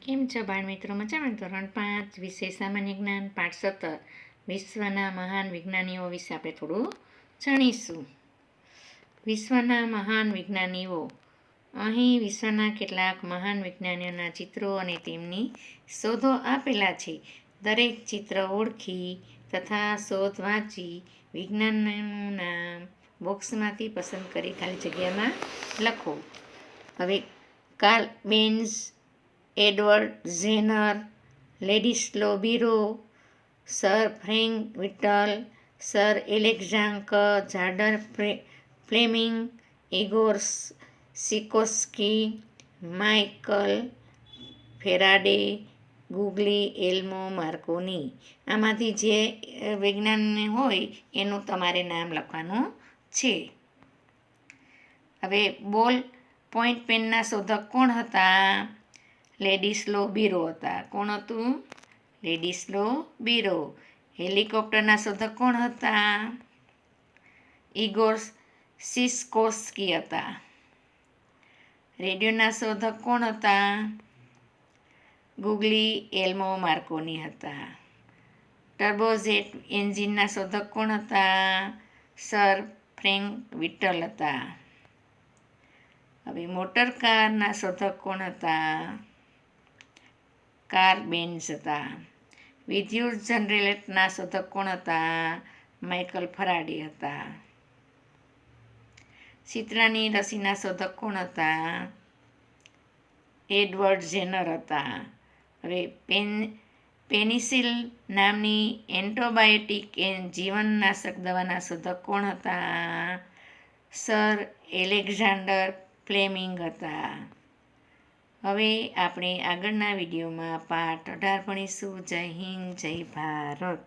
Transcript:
કેમ છો બાળ મિત્રો? મજામાં? ધોરણ 5 વિષય સામાન્ય જ્ઞાન પાઠ 17 વિશ્વના મહાન વિજ્ઞાનીઓ વિશે આપણે થોડું જાણીશું. વિશ્વના મહાન વિજ્ઞાનીઓ. અહીં વિશ્વના કેટલાક મહાન વિજ્ઞાનીઓના ચિત્રો અને તેમની શોધો આપેલા છે. દરેક ચિત્ર ઓળખી તથા શોધ વાંચી વિજ્ઞાનનું નામ બોક્સમાંથી પસંદ કરી ખાલી જગ્યામાં લખો. હવે Karl Benz, Edward Jenner, Ladislao Biro, sir Frank Whittle, sir Alexander ઝાડર Fleming, Igor Sikorsky, Michael Faraday, Guglielmo Marconi. આમાંથી જે વિજ્ઞાન હોય એનું તમારે નામ લખવાનું છે. હવે બોલ પોઈન્ટ પેનના શોધક કોણ હતા? લેડિસ્લો બીરો હતા. કોણ હતું? લેડિસ્લો બીરો. હેલિકોપ્ટરના શોધક કોણ હતા? ઇગોર સિસકોસ્કી હતા. રેડિયોના શોધક કોણ હતા? ગુગલી એલ્મો માર્કોની હતા. ટર્બોજેટ એન્જિનના શોધક કોણ હતા? સર ફ્રેન્ક વિટલ હતા. હવે મોટર કારના શોધક કોણ હતા? કાર્લ બેન્ઝ હતા. વિદ્યુત જનરેટરના શોધક કોણ હતા? માઇકલ ફરાડે હતા. શીતળાની રસીના શોધક કોણ હતા? એડવર્ડ ઝેનર હતા. હવે પેનિસિલ નામની એન્ટિબાયોટિક જીવનનાશક દવાના શોધક કોણ હતા? સર એલેક્ઝાન્ડર ફ્લેમિંગ હતા. હવે આપણે આગળના વિડીયોમાં પાઠ 18 ભણીશું. જય હિન્દ, જય ભારત.